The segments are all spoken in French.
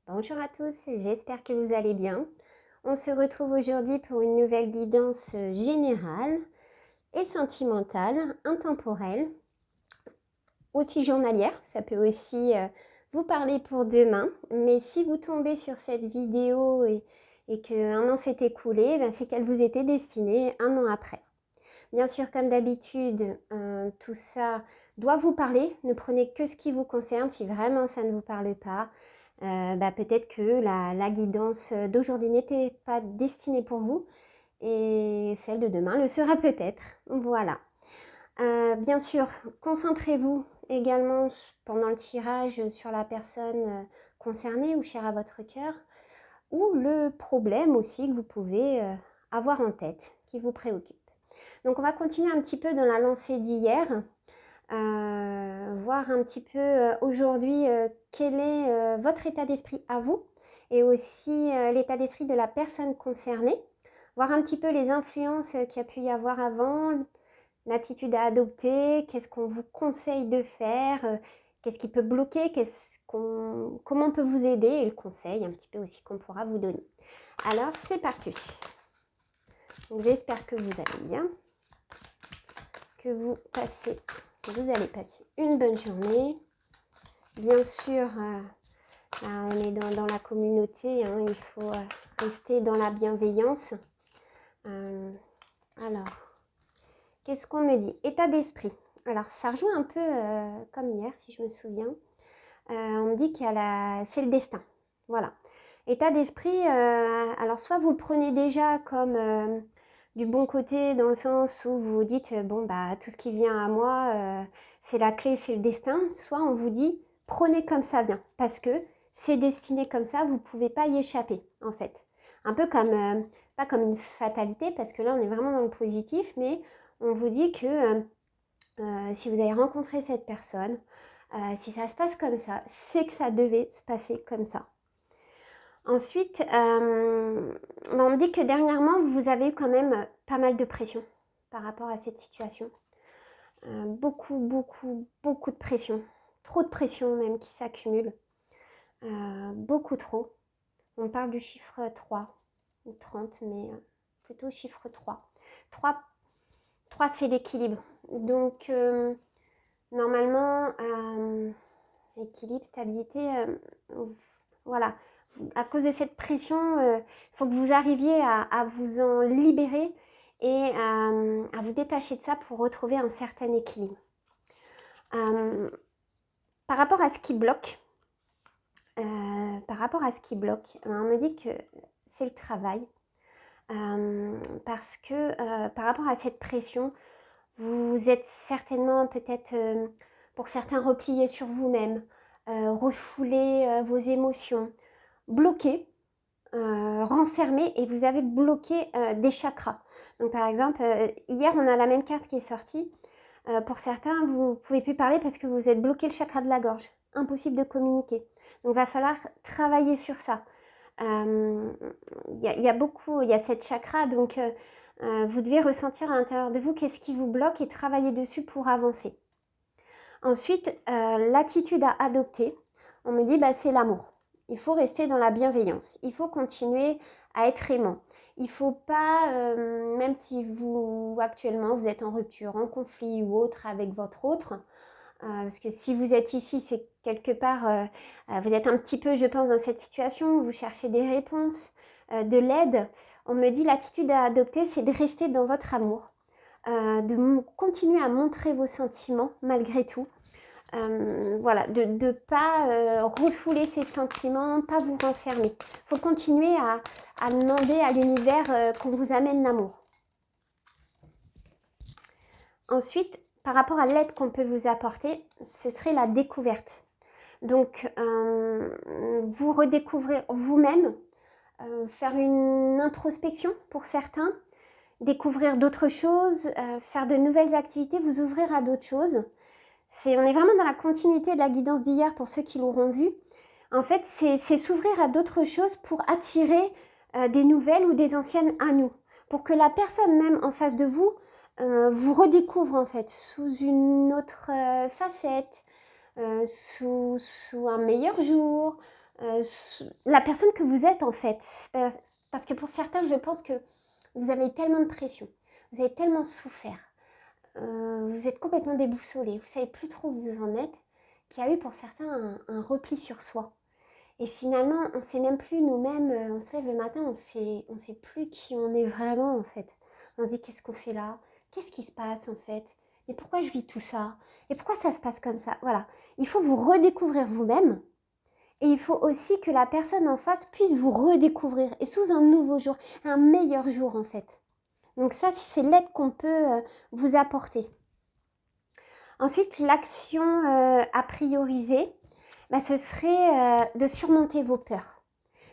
Bonjour à tous, j'espère que vous allez bien. On se retrouve aujourd'hui pour une nouvelle guidance générale et sentimentale, intemporelle, aussi journalière. Ça peut aussi vous parler pour demain. Mais si vous tombez sur cette vidéo et qu'un an s'est écoulé, c'est qu'elle vous était destinée un an après. Bien sûr, comme d'habitude, tout ça doit vous parler. Ne prenez que ce qui vous concerne. Si vraiment ça ne vous parle pas, peut-être que la guidance d'aujourd'hui n'était pas destinée pour vous et celle de demain le sera peut-être. Voilà. Bien sûr, concentrez-vous également pendant le tirage sur la personne concernée ou chère à votre cœur, ou le problème aussi que vous pouvez avoir en tête, qui vous préoccupe. Donc on va continuer un petit peu dans la lancée d'hier, voir un petit peu aujourd'hui quel est votre état d'esprit à vous et aussi l'état d'esprit de la personne concernée, voir un petit peu les influences qu'il y a pu y avoir avant, l'attitude à adopter, qu'est-ce qu'on vous conseille de faire, qu'est-ce qui peut bloquer, comment on peut vous aider et le conseil un petit peu aussi qu'on pourra vous donner. Alors c'est parti. Donc j'espère que vous allez bien, que vous allez passer une bonne journée. Bien sûr, on est dans la communauté, hein, il faut rester dans la bienveillance. Alors, qu'est-ce qu'on me dit? État d'esprit. Alors, ça rejoint un peu comme hier, si je me souviens. On me dit qu'il y a c'est le destin. Voilà. État d'esprit, alors soit vous le prenez déjà comme du bon côté, dans le sens où vous vous dites, tout ce qui vient à moi, c'est la clé, c'est le destin. Soit on vous dit, prenez comme ça vient, parce que c'est destiné comme ça, vous ne pouvez pas y échapper, en fait. Un peu comme, pas comme une fatalité, parce que là, on est vraiment dans le positif, mais on vous dit que si vous avez rencontré cette personne, si ça se passe comme ça, c'est que ça devait se passer comme ça. Ensuite, on me dit que dernièrement, vous avez eu quand même pas mal de pression par rapport à cette situation. Beaucoup de pression. Trop de pression même qui s'accumule. Beaucoup trop. On parle du chiffre 3 ou 30, mais plutôt chiffre 3. 3 c'est l'équilibre. Donc, normalement, équilibre, stabilité, voilà. À cause de cette pression, il faut que vous arriviez à vous en libérer et à vous détacher de ça pour retrouver un certain équilibre. Par rapport à ce qui bloque, on me dit que c'est le travail. Parce que par rapport à cette pression, vous êtes certainement peut-être, pour certains, repliés sur vous-même, refoulé vos émotions, bloqué, renfermé, et vous avez bloqué des chakras. Donc par exemple, hier on a la même carte qui est sortie. Pour certains, vous ne pouvez plus parler parce que vous êtes bloqué le chakra de la gorge. Impossible de communiquer. Donc il va falloir travailler sur ça. Il y a 7 chakras, donc vous devez ressentir à l'intérieur de vous qu'est-ce qui vous bloque et travailler dessus pour avancer. Ensuite, l'attitude à adopter, on me dit c'est l'amour. Il faut rester dans la bienveillance. Il faut continuer à être aimant. Il ne faut pas, même si vous actuellement vous êtes en rupture, en conflit ou autre avec votre autre, parce que si vous êtes ici, c'est quelque part, vous êtes un petit peu, je pense, dans cette situation où vous cherchez des réponses, de l'aide. On me dit l'attitude à adopter, c'est de rester dans votre amour, de continuer à montrer vos sentiments malgré tout. Voilà, de ne pas refouler ces sentiments, pas vous renfermer. Il faut continuer à demander à l'univers qu'on vous amène l'amour. Ensuite, par rapport à l'aide qu'on peut vous apporter, ce serait la découverte. Donc, vous redécouvrir vous-même, faire une introspection pour certains, découvrir d'autres choses, faire de nouvelles activités, vous ouvrir à d'autres choses. On est vraiment dans la continuité de la guidance d'hier pour ceux qui l'auront vu. En fait, c'est s'ouvrir à d'autres choses pour attirer des nouvelles ou des anciennes à nous. Pour que la personne même en face de vous vous redécouvre en fait sous une autre facette, sous un meilleur jour, la personne que vous êtes en fait. Parce que pour certains, je pense que vous avez tellement de pression, vous avez tellement souffert, vous êtes complètement déboussolé, vous savez plus trop où vous en êtes, qu'il y a eu pour certains un repli sur soi. Et finalement, on ne sait même plus nous-mêmes, on se lève le matin, on sait plus qui on est vraiment en fait. On se dit qu'est-ce qu'on fait là? Qu'est-ce qui se passe en fait? Et pourquoi je vis tout ça? Et pourquoi ça se passe comme ça? Voilà. Il faut vous redécouvrir vous-même. Et il faut aussi que la personne en face puisse vous redécouvrir. Et sous un nouveau jour, un meilleur jour en fait. Donc ça, c'est l'aide qu'on peut vous apporter. Ensuite, l'action à prioriser, ce serait de surmonter vos peurs.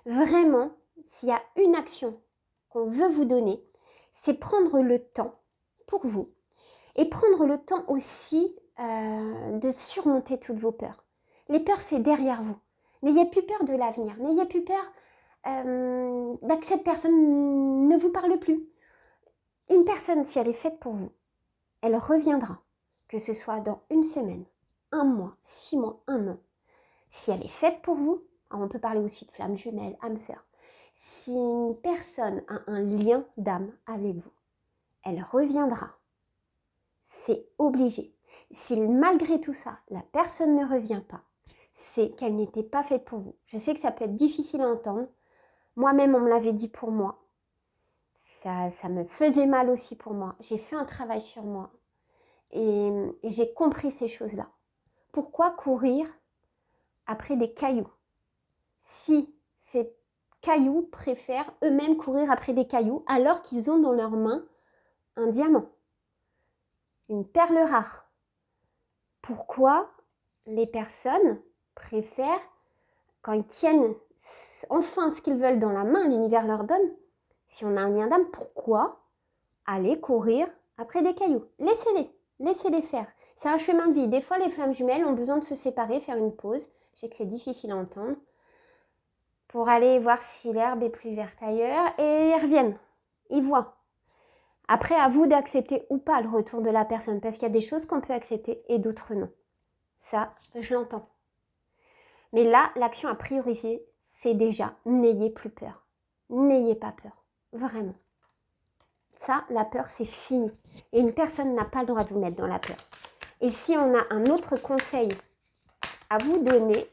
Vraiment, s'il y a une action qu'on veut vous donner, c'est prendre le temps pour vous et prendre le temps aussi de surmonter toutes vos peurs. Les peurs, c'est derrière vous. N'ayez plus peur de l'avenir. N'ayez plus peur que cette personne ne vous parle plus. Une personne, si elle est faite pour vous, elle reviendra. Que ce soit dans une semaine, un mois, 6 mois, un an. Si elle est faite pour vous, on peut parler aussi de flamme jumelle, âme sœur. Si une personne a un lien d'âme avec vous, elle reviendra. C'est obligé. Si malgré tout ça, la personne ne revient pas, c'est qu'elle n'était pas faite pour vous. Je sais que ça peut être difficile à entendre. Moi-même, on me l'avait dit pour moi. Ça me faisait mal aussi pour moi. J'ai fait un travail sur moi. Et j'ai compris ces choses-là. Pourquoi courir après des cailloux? Si ces cailloux préfèrent eux-mêmes courir après des cailloux alors qu'ils ont dans leurs mains un diamant, une perle rare. Pourquoi les personnes préfèrent, quand ils tiennent enfin ce qu'ils veulent dans la main, l'univers leur donne, si on a un lien d'âme, pourquoi aller courir après des cailloux? Laissez-les faire. C'est un chemin de vie. Des fois, les flammes jumelles ont besoin de se séparer, faire une pause. Je sais que c'est difficile à entendre. Pour aller voir si l'herbe est plus verte ailleurs. Et ils reviennent. Ils voient. Après, à vous d'accepter ou pas le retour de la personne. Parce qu'il y a des choses qu'on peut accepter et d'autres non. Ça, je l'entends. Mais là, l'action à prioriser, c'est déjà n'ayez plus peur. N'ayez pas peur. Vraiment. Ça, la peur, c'est fini. Et une personne n'a pas le droit de vous mettre dans la peur. Et si on a un autre conseil à vous donner,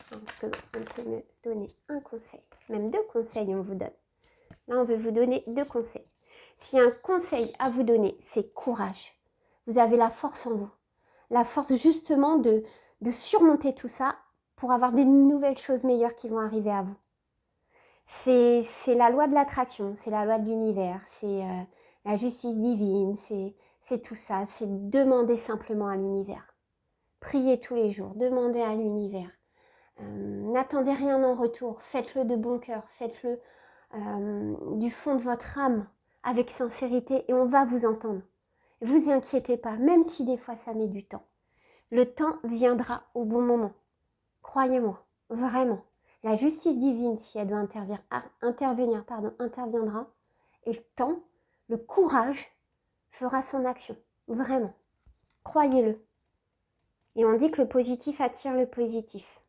parce qu'on peut me donner un conseil, même 2 conseils on vous donne. Là, on veut vous donner 2 conseils. S'il y a un conseil à vous donner, c'est courage. Vous avez la force en vous. La force justement de surmonter tout ça pour avoir des nouvelles choses meilleures qui vont arriver à vous. C'est la loi de l'attraction, c'est la loi de l'univers, c'est la justice divine, c'est tout ça. C'est demander simplement à l'univers. Priez tous les jours, demandez à l'univers. N'attendez rien en retour, faites-le de bon cœur, faites-le du fond de votre âme, avec sincérité, et on va vous entendre. Vous y inquiétez pas, même si des fois ça met du temps. Le temps viendra au bon moment. Croyez-moi, vraiment. La justice divine, si elle doit intervenir, interviendra. Et le temps, le courage, fera son action. Vraiment. Croyez-le. Et on dit que le positif attire le positif.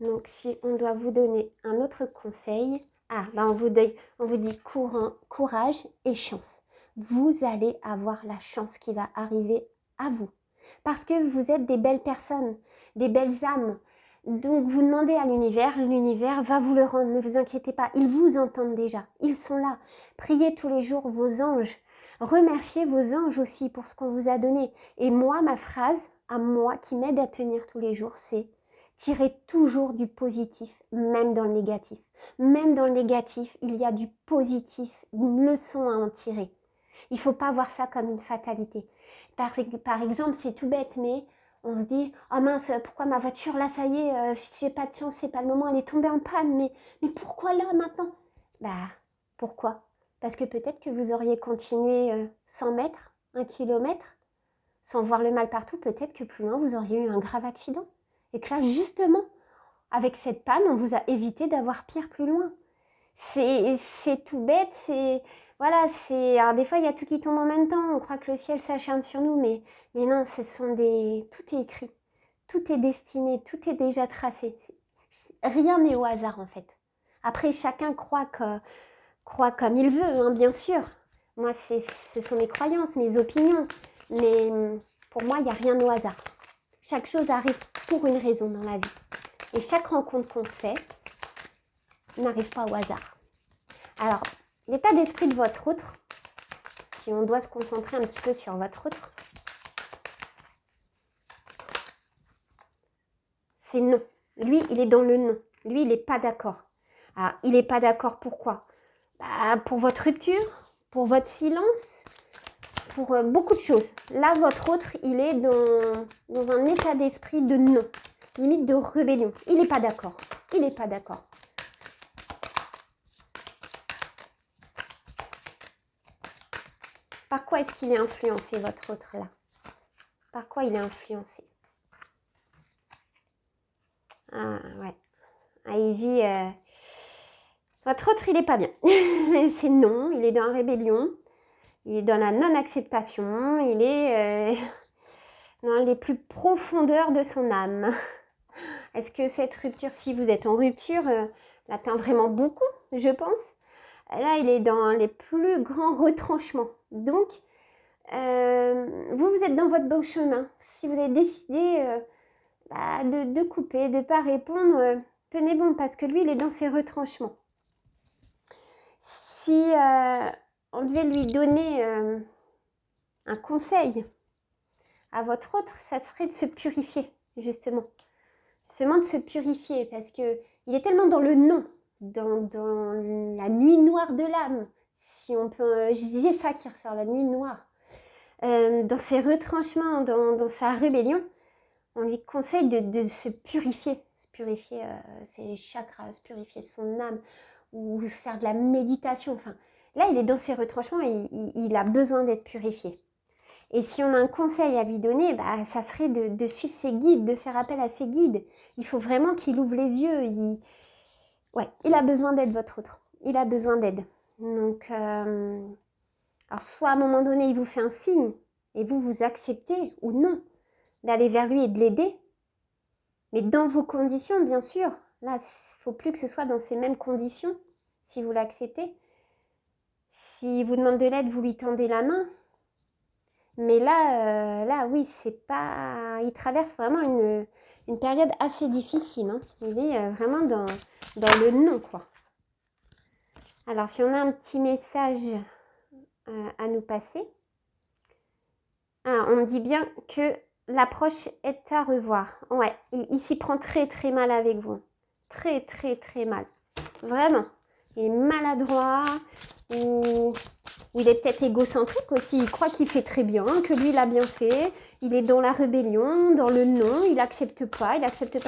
Donc, si on doit vous donner un autre conseil, on vous dit courage et chance. Vous allez avoir la chance qui va arriver à vous. Parce que vous êtes des belles personnes, des belles âmes. Donc, vous demandez à l'univers va vous le rendre, ne vous inquiétez pas. Ils vous entendent déjà, ils sont là. Priez tous les jours vos anges. Remerciez vos anges aussi pour ce qu'on vous a donné. Et moi, ma phrase à moi qui m'aide à tenir tous les jours, c'est tirez toujours du positif, même dans le négatif. Même dans le négatif, il y a du positif, une leçon à en tirer. Il ne faut pas voir ça comme une fatalité. Par exemple, c'est tout bête, mais on se dit « Oh mince, pourquoi ma voiture, là, ça y est, si j'ai pas de chance, c'est pas le moment, elle est tombée en panne, mais pourquoi là, maintenant ?» Pourquoi? Parce que peut-être que vous auriez continué 100 mètres, 1 kilomètre, sans voir le mal partout, peut-être que plus loin, vous auriez eu un grave accident. Et que là, justement, avec cette panne, on vous a évité d'avoir pire plus loin. C'est tout bête, alors des fois, il y a tout qui tombe en même temps. On croit que le ciel s'acharne sur nous, mais non, tout est écrit. Tout est destiné, tout est déjà tracé. Rien n'est au hasard en fait. Après, chacun croit comme il veut, hein, bien sûr. Moi, ce sont mes croyances, mes opinions. Mais pour moi, il n'y a rien au hasard. Chaque chose arrive pour une raison dans la vie. Et chaque rencontre qu'on fait n'arrive pas au hasard. Alors, l'état d'esprit de votre autre, si on doit se concentrer un petit peu sur votre autre, c'est non. Lui, il est dans le non. Lui, il n'est pas d'accord. Alors, il n'est pas d'accord pourquoi? Pour votre rupture, pour votre silence, pour beaucoup de choses. Là, votre autre, il est dans un état d'esprit de non, limite de rébellion. Il n'est pas d'accord. Il n'est pas d'accord. Par quoi est-ce qu'il est influencé, votre autre, là? Par quoi il est influencé? Ah, ouais. Ah, il vit... Votre autre, il n'est pas bien. C'est non, il est dans la rébellion. Il est dans la non-acceptation. Il est dans les plus profondeurs de son âme. Est-ce que cette rupture, si vous êtes en rupture, l'atteint vraiment beaucoup, je pense? Là, il est dans les plus grands retranchements. Donc, vous êtes dans votre bon chemin. Si vous avez décidé de couper, de ne pas répondre, tenez bon, parce que lui, il est dans ses retranchements. Si on devait lui donner un conseil à votre autre, ça serait de se purifier, justement. Justement de se purifier, parce qu'il est tellement dans le non, dans la nuit noire de l'âme, si on peut... J'ai ça qui ressort, la nuit noire. Dans ses retranchements, dans sa rébellion, on lui conseille de se purifier ses chakras, se purifier son âme, ou faire de la méditation. Enfin, là, il est dans ses retranchements et il a besoin d'être purifié. Et si on a un conseil à lui donner, ça serait de suivre ses guides, de faire appel à ses guides. Il faut vraiment qu'il ouvre les yeux. Il a besoin d'aide, votre autre. Il a besoin d'aide. Donc, alors soit à un moment donné, il vous fait un signe et vous acceptez ou non d'aller vers lui et de l'aider. Mais dans vos conditions, bien sûr. Là, il ne faut plus que ce soit dans ces mêmes conditions, si vous l'acceptez. Si vous demande de l'aide, vous lui tendez la main. Mais là, oui, c'est pas... Il traverse vraiment une période assez difficile. Hein. Il est vraiment dans le non, quoi. Alors, si on a un petit message à nous passer. On me dit bien que l'approche est à revoir. Ouais, il s'y prend très, très mal avec vous. Très, très, très mal. Vraiment. Il est maladroit ou il est peut-être égocentrique aussi. Il croit qu'il fait très bien, que lui, il a bien fait. Il est dans la rébellion, dans le non. Il n'accepte pas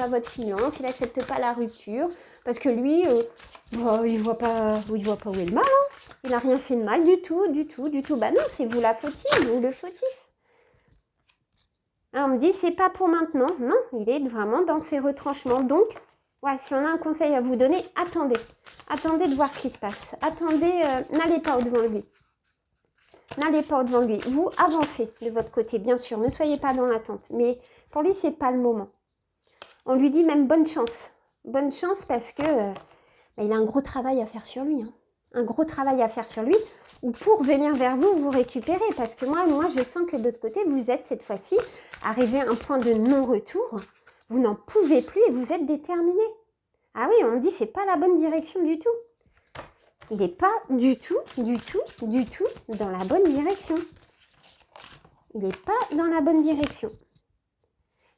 votre silence. Il n'accepte pas la rupture. Parce que lui, il voit pas où est le mal. Hein. Il n'a rien fait de mal du tout, du tout, du tout. Bah non, c'est vous la fautive ou le fautif. Alors, on me dit, c'est pas pour maintenant. Non, il est vraiment dans ses retranchements. Donc, ouais, si on a un conseil à vous donner, attendez. Attendez de voir ce qui se passe. Attendez, n'allez pas au-devant de lui. N'allez pas au-devant de lui. Vous avancez de votre côté, bien sûr. Ne soyez pas dans l'attente. Mais pour lui, c'est pas le moment. On lui dit même bonne chance. Bonne chance parce que il a un gros travail à faire sur lui. Hein. Un gros travail à faire sur lui. Ou pour venir vers vous, vous récupérer. Parce que moi, je sens que de l'autre côté, vous êtes cette fois-ci arrivé à un point de non-retour. Vous n'en pouvez plus et vous êtes déterminé. Ah oui, on me dit, c'est pas la bonne direction du tout. Il n'est pas du tout dans la bonne direction. Il n'est pas dans la bonne direction.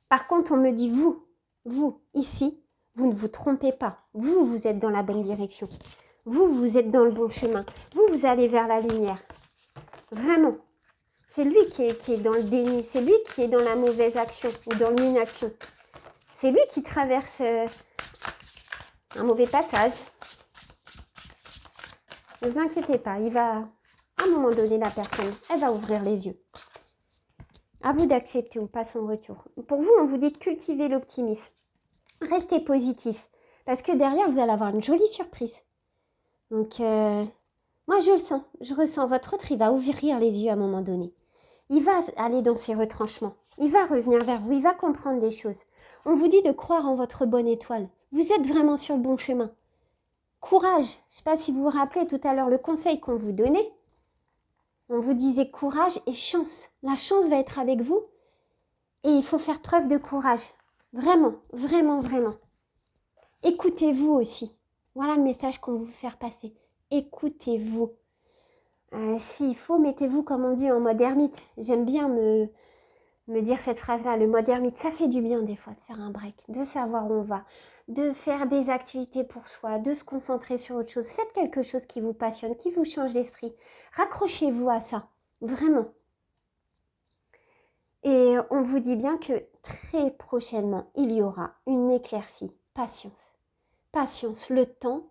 Par contre, on me dit, vous, ici, vous ne vous trompez pas. Vous êtes dans la bonne direction. Vous êtes dans le bon chemin. Vous allez vers la lumière. Vraiment. C'est lui qui est dans le déni. C'est lui qui est dans la mauvaise action ou dans l'inaction. C'est lui qui traverse un mauvais passage. Ne vous inquiétez pas, il va, à un moment donné, la personne, elle va ouvrir les yeux. À vous d'accepter ou pas son retour. Pour vous, on vous dit de cultiver l'optimisme. Restez positif, parce que derrière, vous allez avoir une jolie surprise. Donc, moi, je le sens, je ressens. Votre autre, il va ouvrir les yeux à un moment donné. Il va aller dans ses retranchements. Il va revenir vers vous, il va comprendre les choses. On vous dit de croire en votre bonne étoile. Vous êtes vraiment sur le bon chemin. Courage. Je ne sais pas si vous vous rappelez tout à l'heure le conseil qu'on vous donnait. On vous disait courage et chance. La chance va être avec vous. Et il faut faire preuve de courage. Vraiment, vraiment, vraiment. Écoutez-vous aussi. Voilà le message qu'on veut vous faire passer. Écoutez-vous. S'il faut, mettez-vous, comme on dit, en mode ermite. J'aime bien me dire cette phrase-là. Le mode ermite, ça fait du bien des fois de faire un break, de savoir où on va, de faire des activités pour soi, de se concentrer sur autre chose. Faites quelque chose qui vous passionne, qui vous change l'esprit. Raccrochez-vous à ça. Vraiment. Et on vous dit bien que très prochainement, il y aura une éclaircie. Patience. Patience. Le temps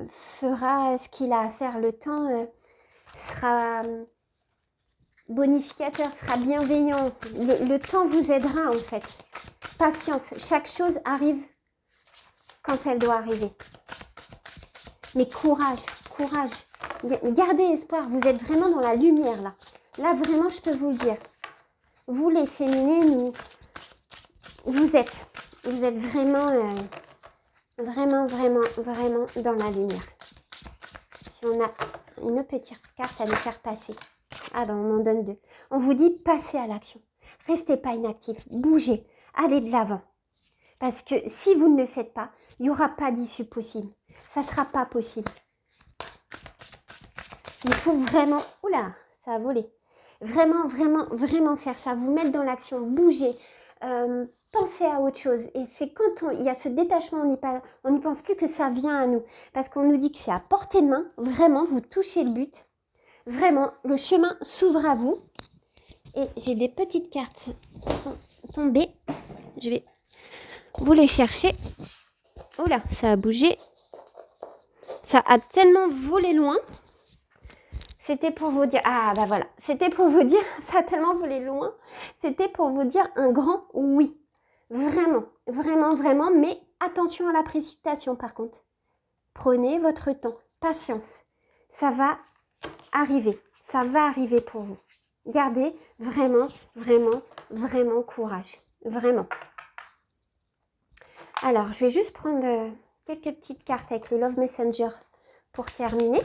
fera ce qu'il a à faire. Le temps sera bonificateur, sera bienveillant. Le temps vous aidera en fait. Patience. Chaque chose arrive quand elle doit arriver. Mais courage, courage. Gardez espoir. Vous êtes vraiment dans la lumière là. Là vraiment, je peux vous le dire. Vous les féminines, vous êtes vraiment, vraiment dans la lumière. Si on a une petite carte à nous faire passer. Ah ben on m'en donne 2. On vous dit passez à l'action. Restez pas inactif, bougez, allez de l'avant. Parce que si vous ne le faites pas, il n'y aura pas d'issue possible. Ça ne sera pas possible. Il faut vraiment... Oula, ça a volé. Vraiment faire ça. Vous mettre dans l'action, bouger, penser à autre chose. Et c'est quand il y a ce détachement, on n'y pense plus que ça vient à nous. Parce qu'on nous dit que c'est à portée de main. Vraiment, vous touchez le but. Vraiment, le chemin s'ouvre à vous. Et j'ai des petites cartes qui sont tombées. Je vais vous les chercher. Oula, ça a bougé. Ça a tellement volé loin. C'était pour vous dire... Ah, bah voilà. C'était pour vous dire... Ça a tellement volé loin. C'était pour vous dire un grand oui. Vraiment. Mais attention à la précipitation, par contre. Prenez votre temps. Patience. Ça va arriver. Ça va arriver pour vous. Gardez vraiment courage. Vraiment. Alors, je vais juste prendre quelques petites cartes avec le Love Messenger pour terminer.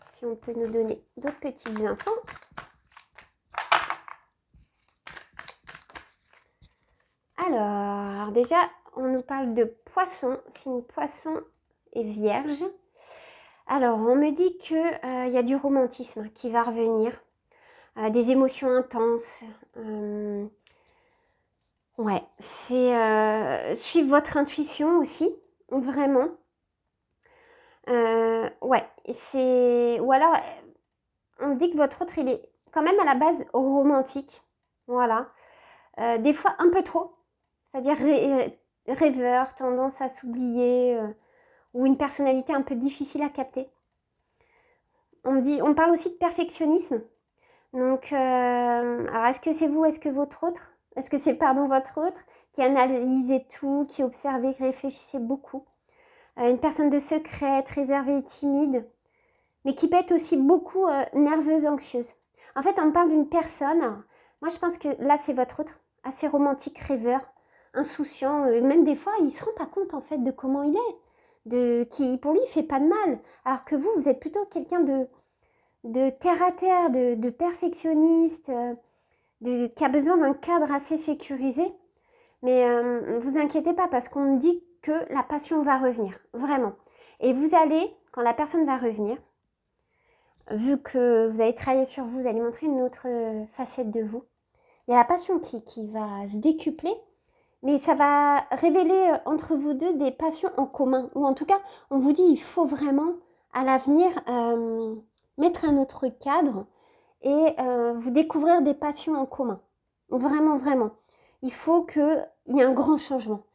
Si on peut nous donner d'autres petites infos. Alors, déjà, on nous parle de poisson. Signe poisson et vierge. Alors, on me dit qu'il y a du romantisme qui va revenir. Des émotions intenses. Ouais, c'est suivre votre intuition aussi. Vraiment. Ouais, c'est... Ou alors, on me dit que votre autre, il est quand même à la base romantique. Voilà. Des fois, un peu trop. C'est-à-dire rêveur, tendance à s'oublier, ou une personnalité un peu difficile à capter. On parle aussi de perfectionnisme. Donc, alors est-ce que c'est vous, est-ce que votre autre, est-ce que c'est, votre autre, qui analysait tout, qui observait, qui réfléchissait beaucoup. Une personne de secrète, réservée et timide, mais qui peut être aussi beaucoup nerveuse, anxieuse. En fait, on parle d'une personne, moi je pense que là c'est votre autre, assez romantique, rêveur, insouciant, même des fois il se rend pas compte en fait de comment il est, qui pour lui il fait pas de mal, alors que vous êtes plutôt quelqu'un de terre à terre, de perfectionniste, qui a besoin d'un cadre assez sécurisé. Mais vous inquiétez pas parce qu'on me dit que la passion va revenir, vraiment. Et vous allez, quand la personne va revenir, vu que vous allez travailler sur vous, vous allez montrer une autre facette de vous. Il y a la passion qui va se décupler, mais ça va révéler entre vous deux des passions en commun. Ou en tout cas, on vous dit il faut vraiment, à l'avenir, mettre un autre cadre et vous découvrir des passions en commun. Vraiment. Il faut qu'il y ait un grand changement.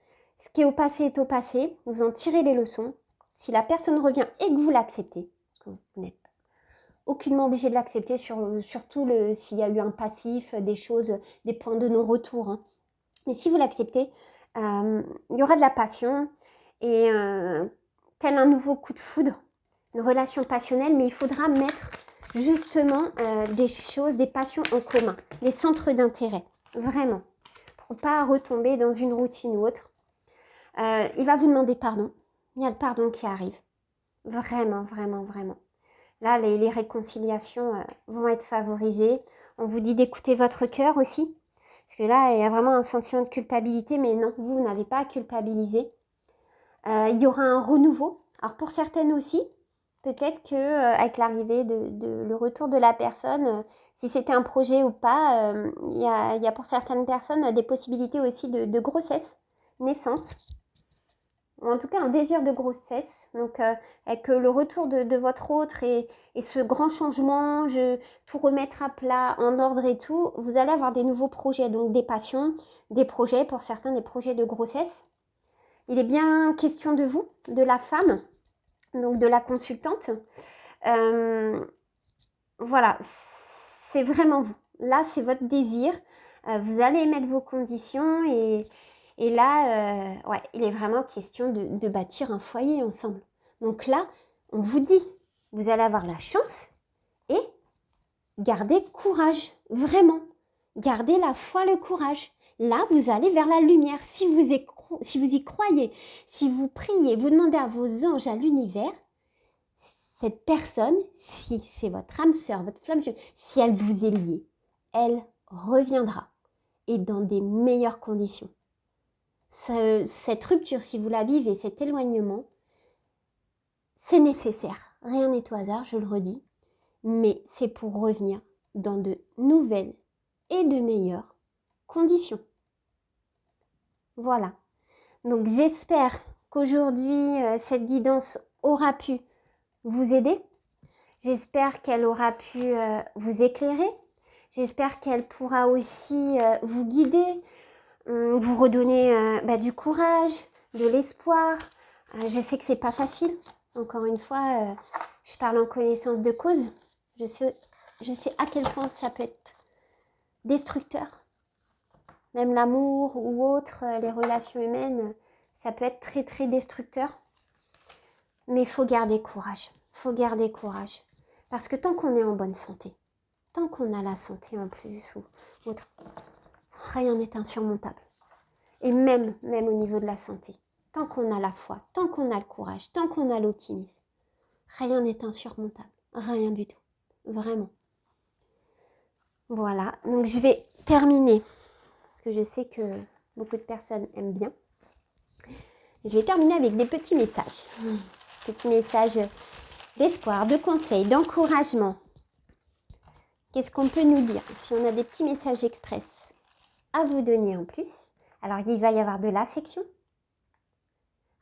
Ce qui est au passé est au passé. Vous en tirez les leçons. Si la personne revient et que vous l'acceptez, parce que vous n'êtes aucunement obligé de l'accepter, surtout s'il y a eu un passif, des choses, des points de non-retour. Hein. Mais si vous l'acceptez, il y aura de la passion et tel un nouveau coup de foudre, une relation passionnelle, mais il faudra mettre justement des choses, des passions en commun, des centres d'intérêt, vraiment, pour pas retomber dans une routine ou autre. Il va vous demander pardon, il y a le pardon qui arrive, vraiment, vraiment, vraiment. Là, les réconciliations vont être favorisées. On vous dit d'écouter votre cœur aussi, parce que là, il y a vraiment un sentiment de culpabilité, mais non, vous n'avez pas à culpabiliser. Il y aura un renouveau. Alors pour certaines aussi, peut-être que avec l'arrivée le retour de la personne, si c'était un projet ou pas, il y a pour certaines personnes des possibilités aussi de grossesse, naissance, ou en tout cas un désir de grossesse. Donc avec le retour de votre autre et ce grand changement, tout remettre à plat, en ordre et tout, vous allez avoir des nouveaux projets, donc des passions, des projets, pour certains des projets de grossesse. Il est bien question de vous, de la femme, donc de la consultante. Voilà, c'est vraiment vous. Là, c'est votre désir. Vous allez émettre vos conditions et là, ouais, il est vraiment question de bâtir un foyer ensemble. Donc là, on vous dit, vous allez avoir la chance et gardez courage, vraiment. Gardez la foi, le courage. Là, vous allez vers la lumière. Si vous y croyez, si vous priez, vous demandez à vos anges, à l'univers, cette personne, si c'est votre âme sœur, votre flamme, si elle vous est liée, elle reviendra et dans des meilleures conditions. Cette rupture, si vous la vivez, cet éloignement, c'est nécessaire. Rien n'est au hasard, je le redis, mais c'est pour revenir dans de nouvelles et de meilleures conditions. Voilà. Donc j'espère qu'aujourd'hui, cette guidance aura pu vous aider. J'espère qu'elle aura pu vous éclairer. J'espère qu'elle pourra aussi vous guider, vous redonner du courage, de l'espoir. Je sais que c'est pas facile. Encore une fois, je parle en connaissance de cause. Je sais à quel point ça peut être destructeur. Même l'amour ou autre, les relations humaines, ça peut être très très destructeur. Mais il faut garder courage. Faut garder courage. Parce que tant qu'on est en bonne santé, tant qu'on a la santé en plus ou autre, rien n'est insurmontable. Et même au niveau de la santé, tant qu'on a la foi, tant qu'on a le courage, tant qu'on a l'optimisme, rien n'est insurmontable. Rien du tout. Vraiment. Voilà. Donc je vais terminer. Parce que je sais que beaucoup de personnes aiment bien. Je vais terminer avec des petits messages. Petits messages d'espoir, de conseils, d'encouragement. Qu'est-ce qu'on peut nous dire? Si on a des petits messages express à vous donner en plus, alors il va y avoir de l'affection.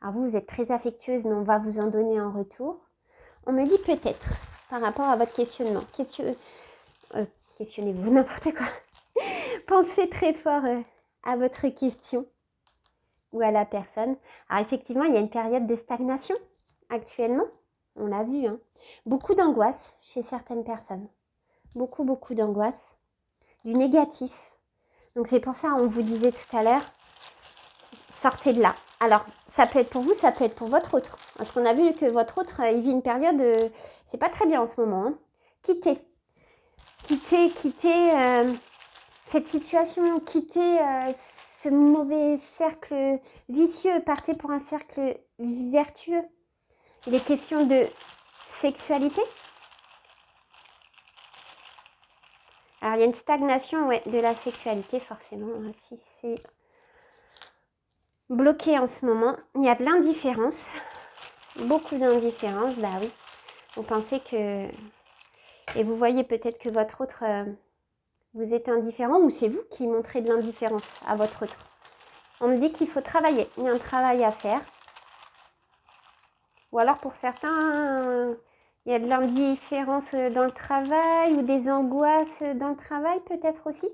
Alors vous êtes très affectueuse, mais on va vous en donner en retour. On me dit peut-être, par rapport à votre questionnement, questionnez-vous, n'importe quoi. Pensez très fort à votre question ou à la personne. Alors effectivement, il y a une période de stagnation actuellement, on l'a vu. Hein. Beaucoup d'angoisse chez certaines personnes. Beaucoup d'angoisse, du négatif. Donc c'est pour ça, on vous disait tout à l'heure, sortez de là. Alors, ça peut être pour vous, ça peut être pour votre autre. Parce qu'on a vu que votre autre, il vit une période, c'est pas très bien en ce moment. Hein. Quittez cette situation, quittez ce mauvais cercle vicieux, partez pour un cercle vertueux. Il est question de sexualité. Alors, il y a une stagnation de la sexualité, forcément. Si c'est bloqué en ce moment, il y a de l'indifférence. Beaucoup d'indifférence, bah oui. Vous pensez que... Et vous voyez peut-être que votre autre... vous êtes indifférent ou c'est vous qui montrez de l'indifférence à votre autre. On me dit qu'il faut travailler. Il y a un travail à faire. Ou alors pour certains... il y a de l'indifférence dans le travail ou des angoisses dans le travail peut-être aussi.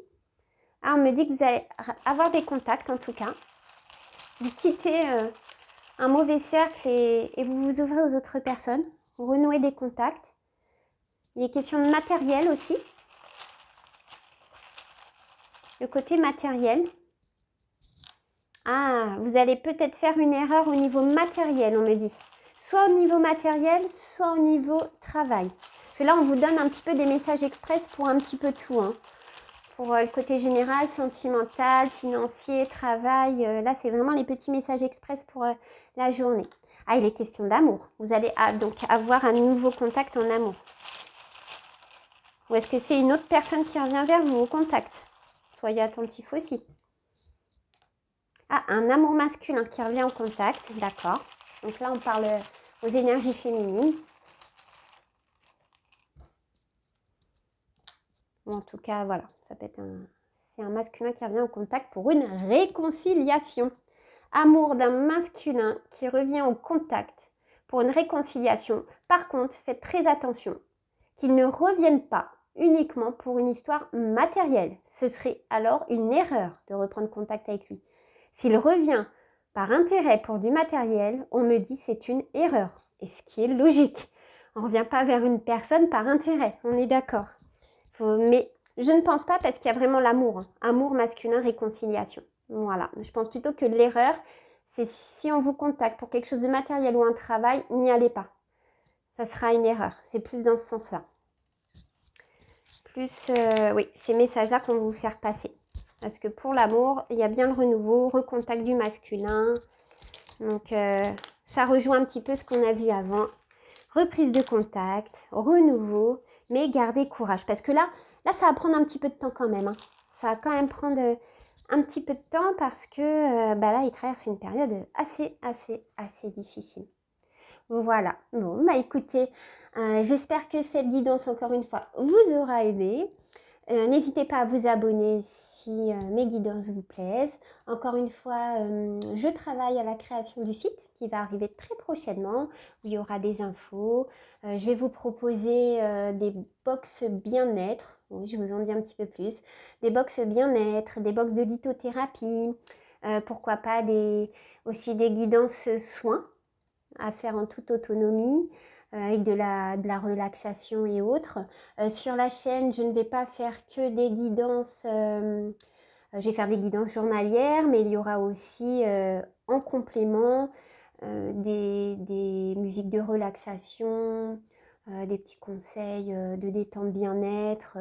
Ah, on me dit que vous allez avoir des contacts en tout cas. Vous quittez un mauvais cercle et vous vous ouvrez aux autres personnes. Vous renouez des contacts. Il est question de matériel aussi. Le côté matériel. Ah, vous allez peut-être faire une erreur au niveau matériel, on me dit. Soit au niveau matériel, soit au niveau travail. Parce que là, on vous donne un petit peu des messages express pour un petit peu tout, hein. Pour le côté général, sentimental, financier, travail. Là, c'est vraiment les petits messages express pour la journée. Ah, il est question d'amour. Vous allez donc avoir un nouveau contact en amour. Ou est-ce que c'est une autre personne qui revient vers vous au contact? Soyez attentifs aussi. Ah, un amour masculin qui revient en contact. D'accord. Donc là, on parle aux énergies féminines. Ou en tout cas, voilà. Ça peut être c'est un masculin qui revient en contact pour une réconciliation. Amour d'un masculin qui revient au contact pour une réconciliation. Par contre, faites très attention qu'il ne revienne pas uniquement pour une histoire matérielle. Ce serait alors une erreur de reprendre contact avec lui. S'il revient par intérêt pour du matériel, on me dit c'est une erreur. Et ce qui est logique. On ne revient pas vers une personne par intérêt, on est d'accord. Mais je ne pense pas parce qu'il y a vraiment l'amour. Hein. Amour masculin, réconciliation. Voilà. Je pense plutôt que l'erreur, c'est si on vous contacte pour quelque chose de matériel ou un travail, n'y allez pas. Ça sera une erreur. C'est plus dans ce sens-là. Plus, oui, ces messages-là qu'on va vous faire passer. Parce que pour l'amour, il y a bien le renouveau, recontact du masculin. Donc, ça rejoint un petit peu ce qu'on a vu avant. Reprise de contact, renouveau, mais gardez courage. Parce que là, ça va prendre un petit peu de temps quand même. Hein. Ça va quand même prendre un petit peu de temps parce que là, il traverse une période assez difficile. Voilà. Bon, écoutez, j'espère que cette guidance, encore une fois, vous aura aidé. N'hésitez pas à vous abonner si mes guidances vous plaisent. Encore une fois, je travaille à la création du site qui va arriver très prochainement, où il y aura des infos. Je vais vous proposer des box bien-être. Oui, je vous en dis un petit peu plus. Des box bien-être, des box de lithothérapie. Pourquoi pas aussi des guidances soins à faire en toute autonomie. Avec de la relaxation et autres. Sur la chaîne, je ne vais pas faire que des guidances, je vais faire des guidances journalières, mais il y aura aussi en complément des musiques de relaxation, des petits conseils de détente bien-être.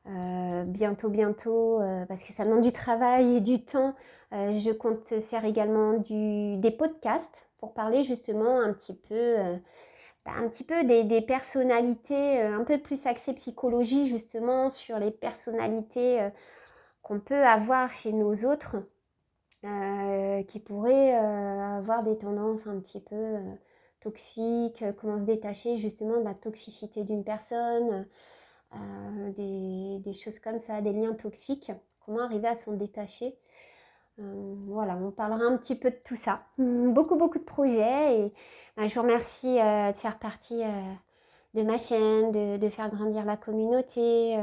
Bientôt, parce que ça demande du travail et du temps, je compte faire également des podcasts pour parler justement un petit peu des personnalités un peu plus axées psychologie justement sur les personnalités qu'on peut avoir chez nos autres qui pourraient avoir des tendances un petit peu toxiques, comment se détacher justement de la toxicité d'une personne, des choses comme ça, des liens toxiques, comment arriver à s'en détacher. Voilà, on parlera un petit peu de tout ça. Beaucoup de projets et je vous remercie de faire partie de ma chaîne, de faire grandir la communauté,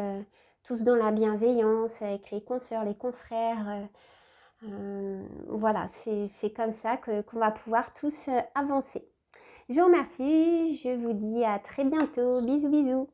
tous dans la bienveillance avec les consoeurs, les confrères. Voilà, c'est comme ça qu'on va pouvoir tous avancer. Je vous remercie, je vous dis à très bientôt. Bisous bisous.